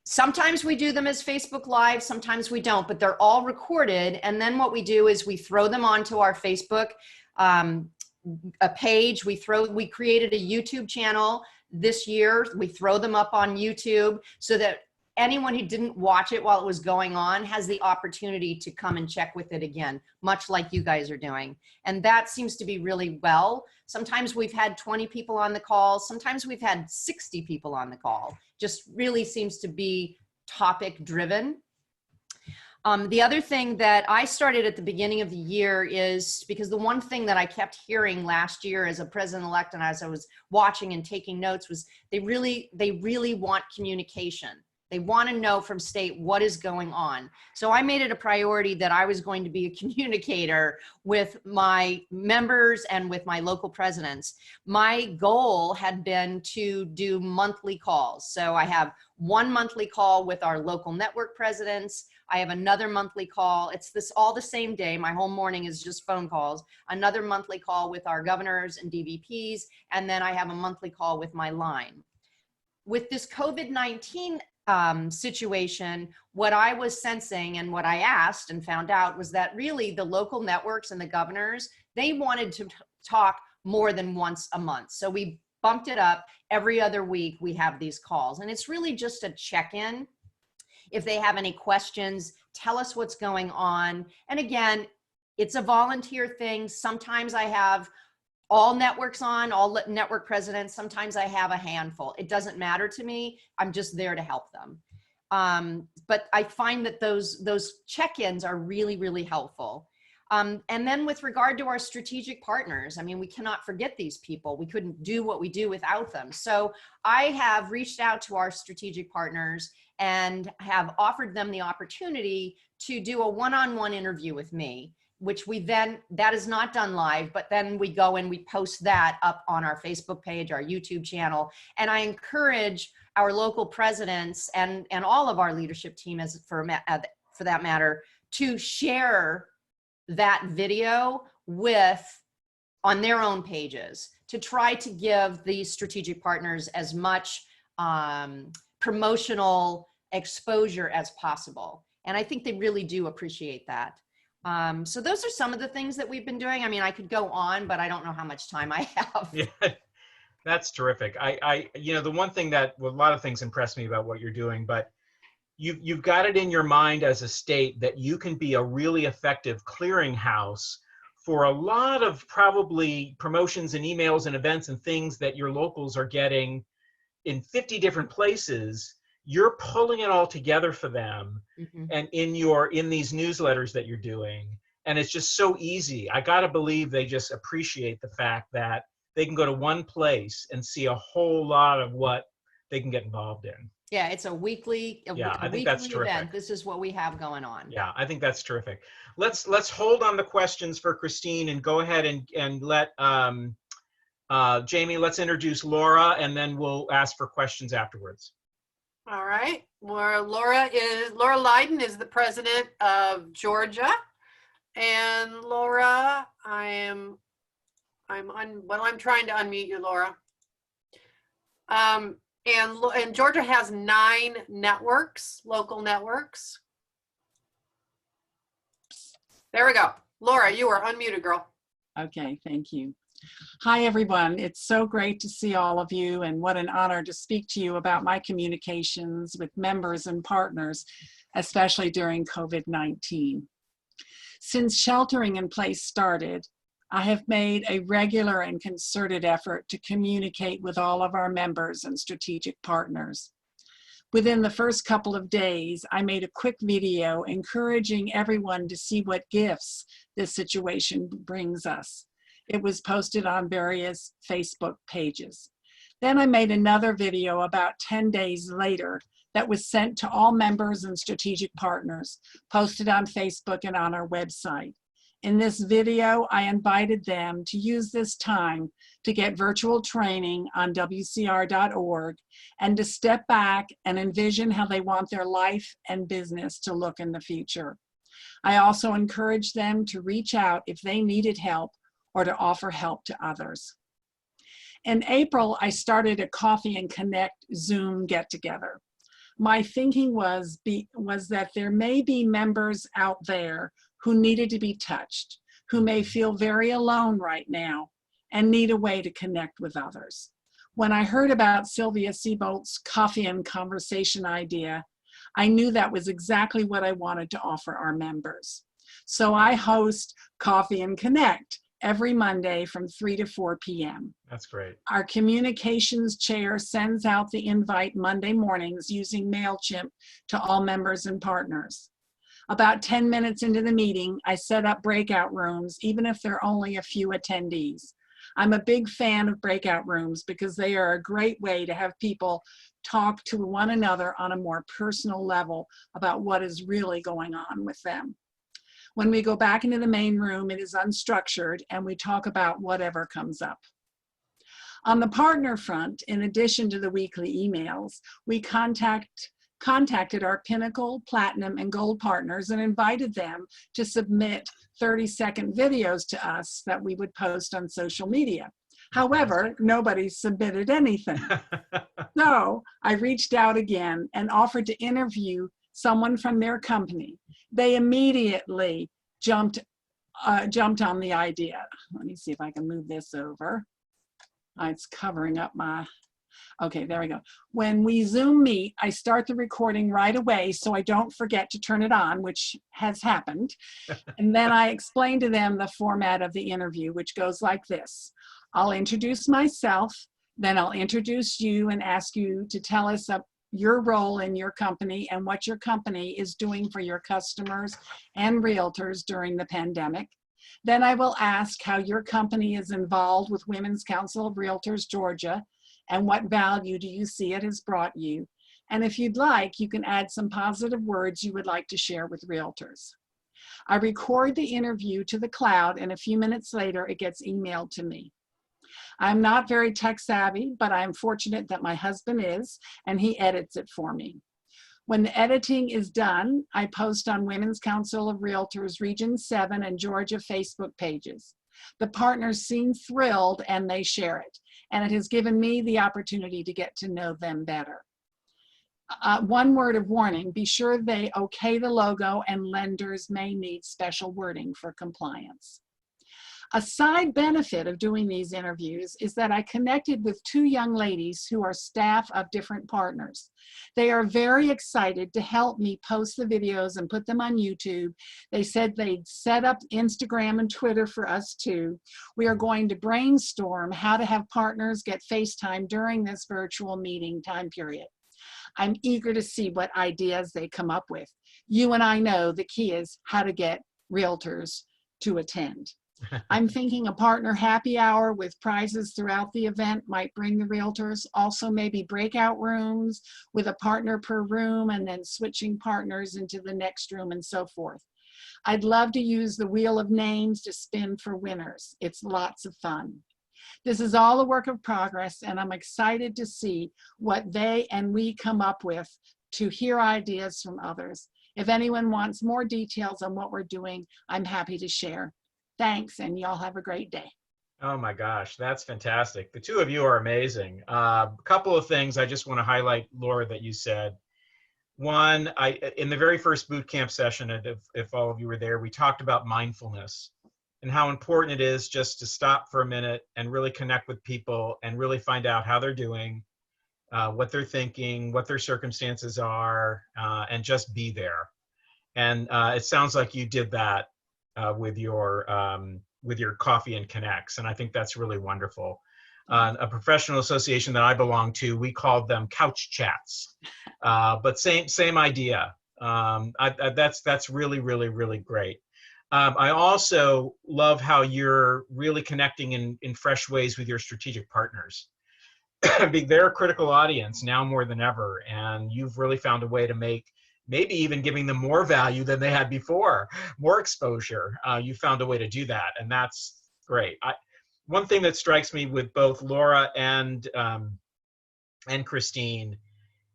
Sometimes we do them as Facebook Live, sometimes we don't, but they're all recorded. And then what we do is we throw them onto our Facebook a page. We created a YouTube channel this year. We throw them up on YouTube so that anyone who didn't watch it while it was going on has the opportunity to come and check with it again, much like you guys are doing. And that seems to be really well. Sometimes we've had 20 people on the call. Sometimes we've had 60 people on the call. Just really seems to be topic driven. The other thing that I started at the beginning of the year is because the one thing that I kept hearing last year as a president-elect and as I was watching and taking notes was they really want communication. They want to know from state what is going on. So I made it a priority that I was going to be a communicator with my members and with my local presidents. My goal had been to do monthly calls. So I have one monthly call with our local network presidents. I have another monthly call. It's all the same day. My whole morning is just phone calls. Another monthly call with our governors and DVPs. And then I have a monthly call with my line. With this COVID-19 situation, what I was sensing and what I asked and found out was that really the local networks and the governors, they wanted to talk more than once a month. So we bumped it up. Every other week we have these calls, and it's really just a check-in. If they have any questions, tell us what's going on. And again, it's a volunteer thing. Sometimes I have all networks on, all network presidents. Sometimes I have a handful. It doesn't matter to me. I'm just there to help them. But I find that those check-ins are really, really helpful. And then with regard to our strategic partners, I mean, we cannot forget these people. We couldn't do what we do without them. So I have reached out to our strategic partners and have offered them the opportunity to do a one-on-one interview with me, which that is not done live, but then we go and we post that up on our Facebook page, our YouTube channel. And I encourage our local presidents and all of our leadership team, for that matter, to share that video on their own pages, to try to give these strategic partners as much promotional exposure as possible. And I think they really do appreciate that. So those are some of the things that we've been doing. I mean, I could go on, but I don't know how much time I have. Yeah, that's terrific. The one thing a lot of things impress me about what you're doing, but you've got it in your mind as a state that you can be a really effective clearinghouse for a lot of probably promotions and emails and events and things that your locals are getting in 50 different places, you're pulling it all together for them and in these newsletters that you're doing. And it's just so easy. I gotta believe they just appreciate the fact that they can go to one place and see a whole lot of what they can get involved in. Yeah, it's a weekly, I think that's weekly event. terrific. This is what we have going on. Yeah, I think that's terrific. Let's hold on the questions for Christine and go ahead and let Jamie, let's introduce Laura, and then we'll ask for questions afterwards. All right. Laura Lydon is the president of Georgia. And Laura, I'm trying to unmute you, Laura. And Georgia has 9 networks, local networks. There we go. Laura, you are unmuted, girl. Okay, thank you. Hi, everyone. It's so great to see all of you, and what an honor to speak to you about my communications with members and partners, especially during COVID-19. Since sheltering in place started, I have made a regular and concerted effort to communicate with all of our members and strategic partners. Within the first couple of days, I made a quick video encouraging everyone to see what gifts this situation brings us. It was posted on various Facebook pages. Then I made another video about 10 days later that was sent to all members and strategic partners, posted on Facebook and on our website. In this video, I invited them to use this time to get virtual training on WCR.org and to step back and envision how they want their life and business to look in the future. I also encouraged them to reach out if they needed help or to offer help to others. In April, I started a Coffee and Connect Zoom get-together. My thinking was that there may be members out there who needed to be touched, who may feel very alone right now and need a way to connect with others. When I heard about Sylvia Seabolt's Coffee and Conversation idea, I knew that was exactly what I wanted to offer our members. So I host Coffee and Connect every Monday from 3 to 4 p.m. That's great. Our communications chair sends out the invite Monday mornings using MailChimp to all members and partners. About 10 minutes into the meeting, I set up breakout rooms, even if there are only a few attendees. I'm a big fan of breakout rooms because they are a great way to have people talk to one another on a more personal level about what is really going on with them. When we go back into the main room, it is unstructured and we talk about whatever comes up. On the partner front, in addition to the weekly emails, we contacted our Pinnacle, Platinum, and Gold partners and invited them to submit 30-second videos to us that we would post on social media. However, nobody submitted anything. So I reached out again and offered to interview someone from their company. They immediately jumped on the idea. Let me see if I can move this over. It's covering up my, okay, there we go. When we Zoom meet, I start the recording right away so I don't forget to turn it on, which has happened. And then I explain to them the format of the interview, which goes like this. I'll introduce myself, then I'll introduce you and ask you to tell us your role in your company and what your company is doing for your customers and realtors during the pandemic. Then I will ask how your company is involved with Women's Council of Realtors Georgia and what value do you see it has brought you. And if you'd like, you can add some positive words you would like to share with realtors. I record the interview to the cloud and a few minutes later it gets emailed to me. I'm not very tech savvy, but I'm fortunate that my husband is, and he edits it for me. When the editing is done, I post on Women's Council of Realtors Region 7 and Georgia Facebook pages. The partners seem thrilled and they share it, and it has given me the opportunity to get to know them better. One word of warning, be sure they okay the logo and lenders may need special wording for compliance. A side benefit of doing these interviews is that I connected with 2 young ladies who are staff of different partners. They are very excited to help me post the videos and put them on YouTube. They said they'd set up Instagram and Twitter for us too. We are going to brainstorm how to have partners get FaceTime during this virtual meeting time period. I'm eager to see what ideas they come up with. You and I know the key is how to get realtors to attend. I'm thinking a partner happy hour with prizes throughout the event might bring the realtors. Also maybe breakout rooms with a partner per room and then switching partners into the next room and so forth. I'd love to use the wheel of names to spin for winners. It's lots of fun. This is all a work of progress, and I'm excited to see what they and we come up with, to hear ideas from others. If anyone wants more details on what we're doing, I'm happy to share. Thanks, and y'all have a great day. Oh my gosh, that's fantastic. The 2 of you are amazing. A couple of things I just want to highlight, Laura, that you said. One, in the very first boot camp session, and if all of you were there, we talked about mindfulness and how important it is just to stop for a minute and really connect with people and really find out how they're doing, what they're thinking, what their circumstances are, and just be there. And it sounds like you did that with your Coffee and Connects, and I think that's really wonderful. A professional association that I belong to, we called them couch chats, but same idea. That's really, really, really great. I also love how you're really connecting in fresh ways with your strategic partners. They're a critical audience now more than ever, and you've really found a way to make maybe even giving them more value than they had before, more exposure. You found a way to do that, and that's great. One thing that strikes me with both Laura and Christine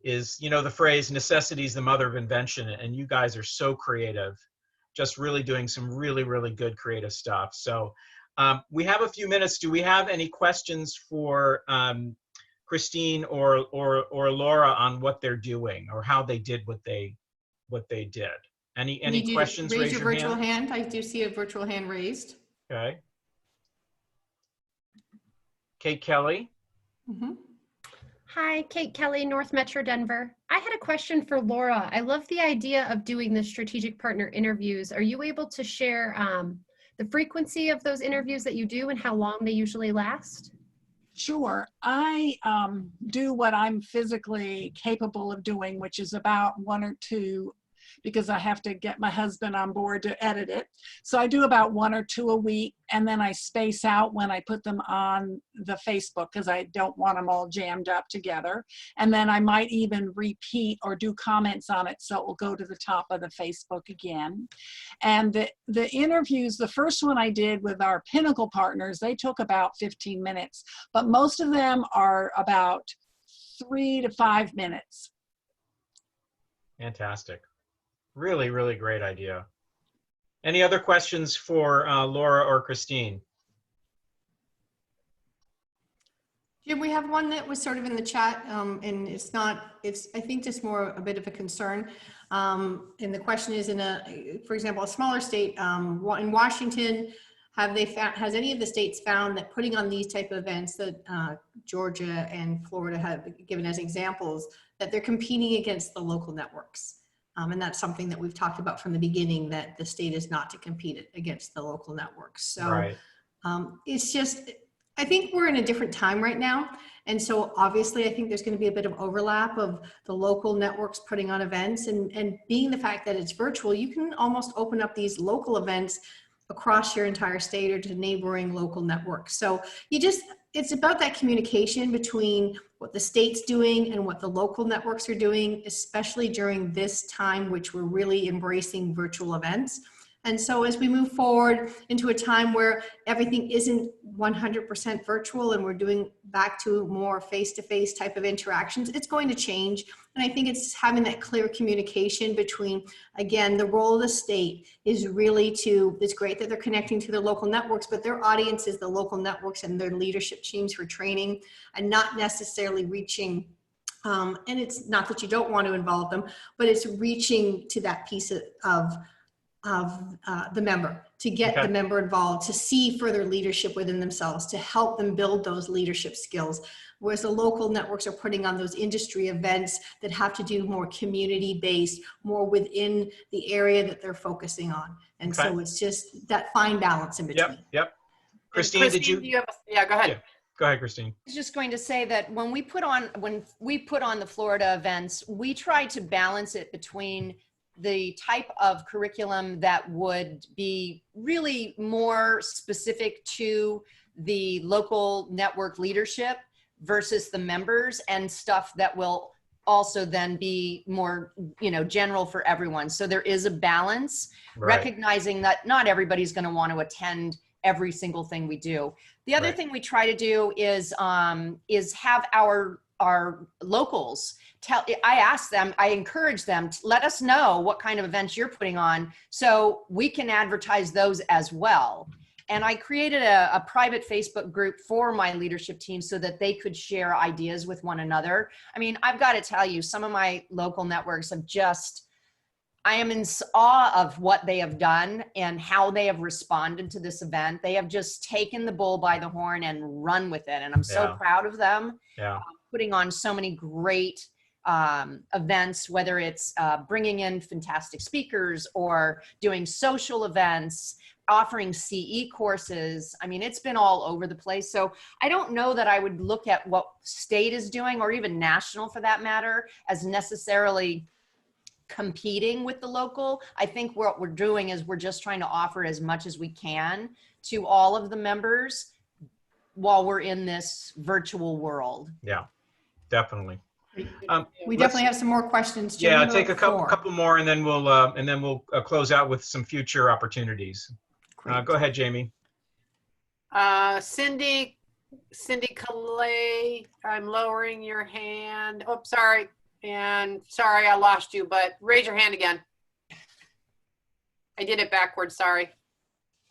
is, the phrase necessity is the mother of invention, and you guys are so creative, just really doing some really, really good creative stuff. So we have a few minutes. Do we have any questions for Christine or Laura on what they're doing or how they did what they did? Any questions? Raise your virtual hand. I do see a virtual hand raised. Okay. Kate Kelly. Mm-hmm. Hi, Kate Kelly, North Metro Denver. I had a question for Laura. I love the idea of doing the strategic partner interviews. Are you able to share the frequency of those interviews that you do and how long they usually last? Sure. I do what I'm physically capable of doing, which is about 1 or 2, because I have to get my husband on board to edit it. So I do about 1 or 2 a week, and then I space out when I put them on the Facebook because I don't want them all jammed up together. And then I might even repeat or do comments on it so it will go to the top of the Facebook again. And the interviews, the first one I did with our Pinnacle partners, they took about 15 minutes, but most of them are about 3 to 5 minutes. Fantastic. Really, really great idea. Any other questions for Laura or Christine? Jim, we have one that was sort of in the chat, and it's I think just more a bit of a concern. And the question is, for example, a smaller state, in Washington, has any of the states found that putting on these type of events that Georgia and Florida have given as examples, that they're competing against the local networks? And that's something that we've talked about from the beginning, that the state is not to compete against the local networks. So right. It's just, I think we're in a different time right now. And so obviously I think there's going to be a bit of overlap of the local networks putting on events, and being the fact that it's virtual, you can almost open up these local events across your entire state or to neighboring local networks. So it's about that communication between what the state's doing and what the local networks are doing, especially during this time, which we're really embracing virtual events. And so as we move forward into a time where everything isn't 100% virtual and we're doing back to more face-to-face type of interactions, it's going to change. And I think it's having that clear communication between, again, the role of the state is really it's great that they're connecting to their local networks, but their audience is the local networks and their leadership teams for training, and not necessarily reaching, and it's not that you don't want to involve them, but it's reaching to that piece of of the member, to get Okay. the member involved, to see further leadership within themselves, to help them build those leadership skills. Whereas the local networks are putting on those industry events that have to do more community-based, more within the area that they're focusing on. And Okay. so it's just that fine balance in between. Yep. And Christine, did you? do you have yeah, go ahead. Yeah. Go ahead, Christine. I was just going to say that when we put on the Florida events, we try to balance it between the type of curriculum that would be really more specific to the local network leadership versus the members, and stuff that will also then be more, general for everyone. So there is a balance, Right. recognizing that not everybody's going to want to attend every single thing we do. The other Right. thing we try to do is have our locals I encourage them to let us know what kind of events you're putting on so we can advertise those as well. And I created a private Facebook group for my leadership team so that they could share ideas with one another. I mean, I've got to tell you, some of my local networks have I am in awe of what they have done and how they have responded to this event. They have just taken the bull by the horn and run with it. And I'm so Yeah. proud of them. Yeah. Putting on so many great events, whether it's bringing in fantastic speakers or doing social events, offering CE courses. I mean, it's been all over the place. So I don't know that I would look at what state is doing, or even national for that matter, as necessarily competing with the local. I think what we're doing is we're just trying to offer as much as we can to all of the members while we're in this virtual world. Yeah, definitely. We definitely have some more questions. Jim, Yeah, we'll take a go for. couple more, and then we'll close out with some future opportunities. Great. Go ahead, Jamie. Cindy Calais, I'm lowering your hand. Oh, sorry. And sorry, I lost you, but raise your hand again. I did it backwards, sorry.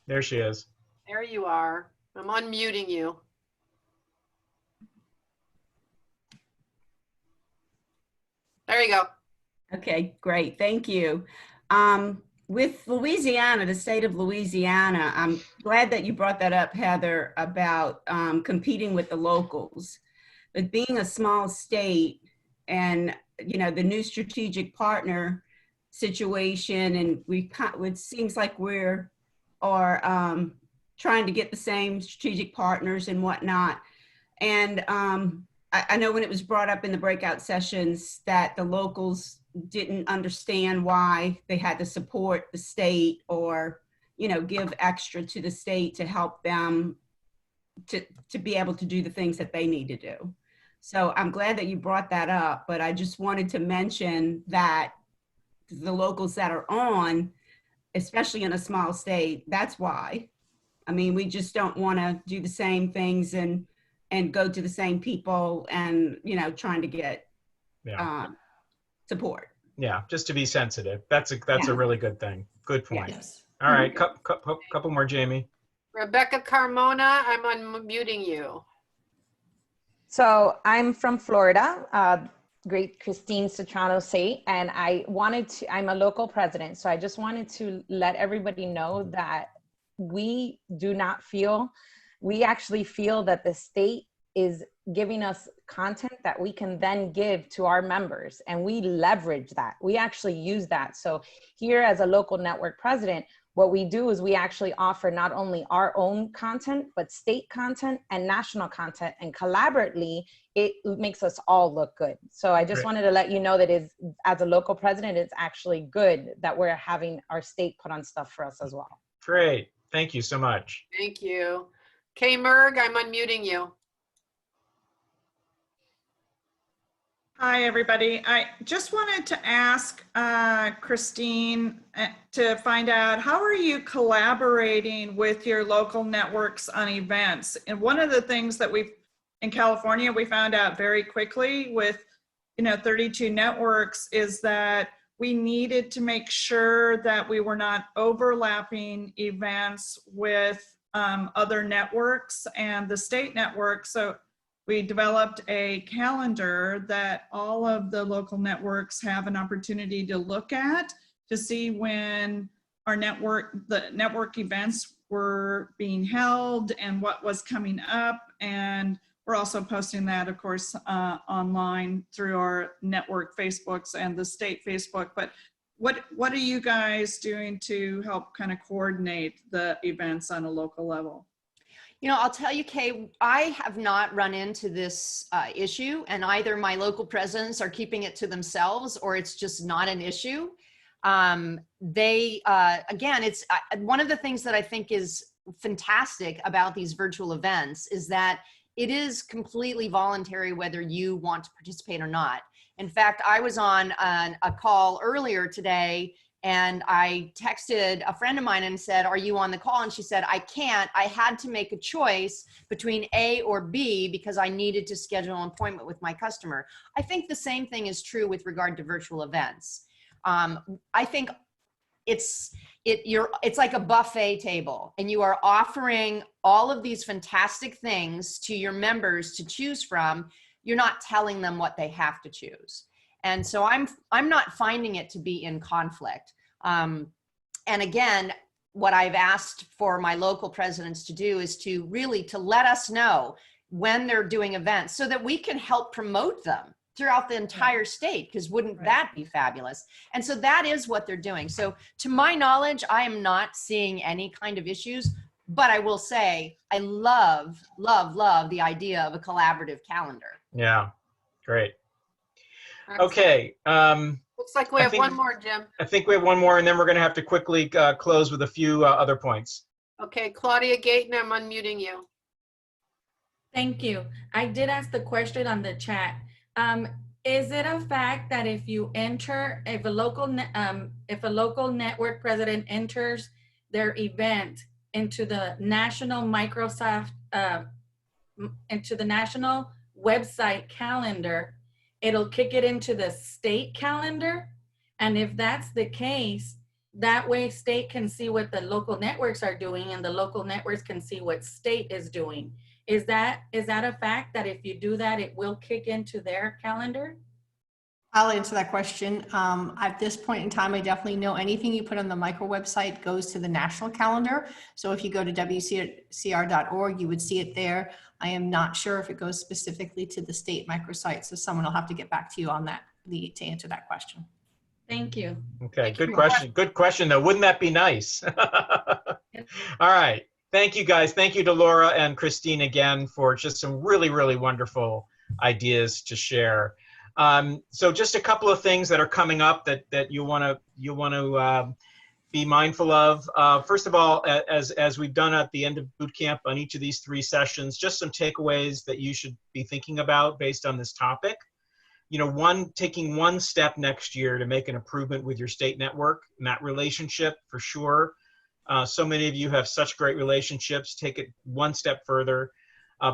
There she is. There you are. I'm unmuting you. There you go. Okay, great. Thank you. With Louisiana, the state of Louisiana, I'm glad that you brought that up, Heather, about competing with the locals. But being a small state and, the new strategic partner situation, and it seems like we're trying to get the same strategic partners and whatnot. And I know when it was brought up in the breakout sessions that the locals didn't understand why they had to support the state or, give extra to the state to help them to be able to do the things that they need to do. So I'm glad that you brought that up, but I just wanted to mention that the locals that are on, especially in a small state, that's why. I mean, we just don't want to do the same things and go to the same people and, trying to get support. Yeah, just to be sensitive. That's a really good thing. Good point. Yes. All right, couple more, Jamie. Rebecca Carmona, I'm unmuting you. So I'm from Florida, great Christine Citrano say, and I'm a local president. So I just wanted to let everybody know that we actually feel that the state is giving us content that we can then give to our members, and we leverage that. We actually use that. So here as a local network president, what we do is we actually offer not only our own content, but state content and national content, and collaboratively, it makes us all look good. So I just wanted to let you know that as a local president, it's actually good that we're having our state put on stuff for us as well. Great. Thank you so much. Thank you. Kay Merg, I'm unmuting you. Hi, everybody. I just wanted to ask Christine to find out, how are you collaborating with your local networks on events? And one of the things that in California, we found out very quickly with, 32 networks is that we needed to make sure that we were not overlapping events with other networks and the state network. So we developed a calendar that all of the local networks have an opportunity to look at to see when the network events were being held and what was coming up. And we're also posting that, of course, online through our network Facebooks and the state Facebook. But what are you guys doing to help kind of coordinate the events on a local level? You know, I'll tell you, Kay, I have not run into this issue, and either my local presidents are keeping it to themselves or it's just not an issue. Again, it's one of the things that I think is fantastic about these virtual events is that it is completely voluntary whether you want to participate or not. In fact, I was on a call earlier today and I texted a friend of mine and said, "Are you on the call?" And she said, "I can't. I had to make a choice between A or B because I needed to schedule an appointment with my customer." I think the same thing is true with regard to virtual events. I think it's like a buffet table, and you are offering all of these fantastic things to your members to choose from. You're not telling them what they have to choose. And so I'm not finding it to be in conflict. And again, what I've asked for my local presidents to do is to really to let us know when they're doing events so that we can help promote them throughout the entire state, because wouldn't that be fabulous? And so that is what they're doing. So to my knowledge, I am not seeing any kind of issues, but I will say I love, love, love the idea of a collaborative calendar. Yeah, great. Excellent. Okay. Looks like we have one more, Jim. I think we have one more, and then we're going to have to quickly close with a few other points. Okay, Claudia Gayton, I'm unmuting you. Thank you. I did ask the question on the chat. Is it a fact that if a local network president enters their event into the national national website calendar, it'll kick it into the state calendar? And if that's the case, that way state can see what the local networks are doing and the local networks can see what state is doing. Is that a fact that if you do that, it will kick into their calendar? I'll answer that question. At this point in time, I definitely know anything you put on the micro website goes to the national calendar. So if you go to wcr.org, you would see it there. I am not sure if it goes specifically to the state microsite. So someone will have to get back to you on that to answer that question. Thank you. Okay, good question. Good question, though. Wouldn't that be nice? All right. Thank you, guys. Thank you to Laura and Christine again for just some really, really wonderful ideas to share. So just a couple of things that are coming up that you want to be mindful of. First of all, as we've done at the end of Bootcamp on each of these 3 sessions, just some takeaways that you should be thinking about based on this topic. You know, taking one step next year to make an improvement with your state network and that relationship for sure. So many of you have such great relationships. Take it one step further.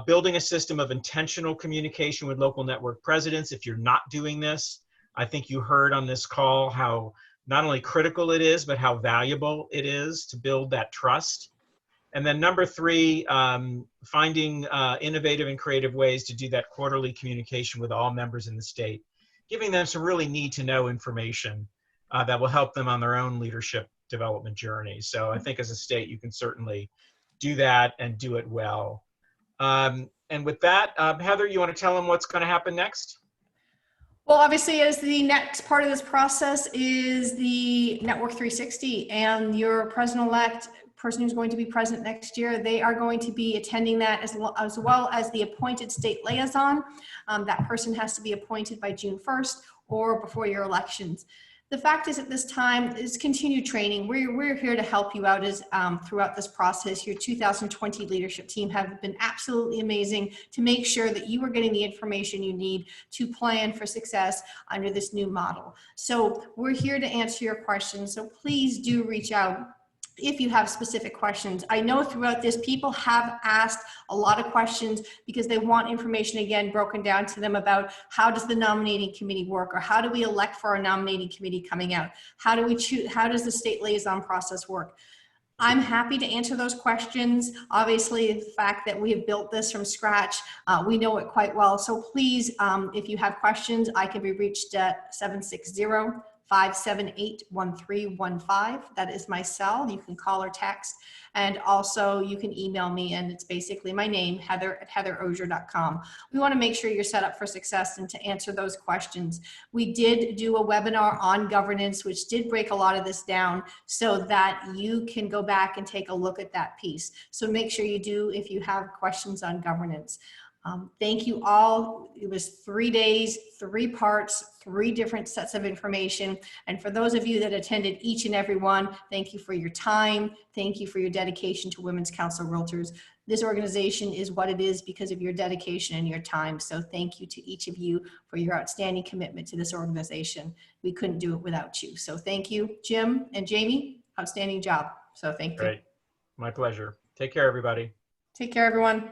Building a system of intentional communication with local network presidents. If you're not doing this, I think you heard on this call how not only critical it is, but how valuable it is to build that trust. And then number 3, finding innovative and creative ways to do that quarterly communication with all members in the state, giving them some really need-to-know information that will help them on their own leadership development journey. So I think as a state, you can certainly do that and do it well. And with that, Heather, you want to tell them what's going to happen next? Well, obviously, as the next part of this process is the Network 360, and your president-elect, person who's going to be president next year, they are going to be attending that as well as the appointed state liaison. That person has to be appointed by June 1st or before your elections. The fact is, at this time is continued training. We're here to help you out throughout this process. Your 2020 leadership team have been absolutely amazing to make sure that you are getting the information you need to plan for success under this new model. So we're here to answer your questions. So please do reach out if you have specific questions. I know throughout this, people have asked a lot of questions because they want information, again, broken down to them about how does the nominating committee work, or how do we elect for our nominating committee coming out? How do we choose, how does the state liaison process work? I'm happy to answer those questions. Obviously, the fact that we have built this from scratch, we know it quite well. So please, if you have questions, I can be reached at 760-586-8255. 578-1315. That is my cell. You can call or text. And also you can email me, and it's basically my name, heather@heatherosier.com. We want to make sure you're set up for success and to answer those questions. We did do a webinar on governance, which did break a lot of this down so that you can go back and take a look at that piece. So make sure you do if you have questions on governance. Thank you all. It was 3 days, 3 parts, 3 different sets of information. And for those of you that attended each and every one, thank you for your time. Thank you for your dedication to Women's Council Realtors. This organization is what it is because of your dedication and your time. So thank you to each of you for your outstanding commitment to this organization. We couldn't do it without you. So thank you, Jim and Jamie. Outstanding job. So thank you. Great. My pleasure. Take care, everybody. Take care, everyone.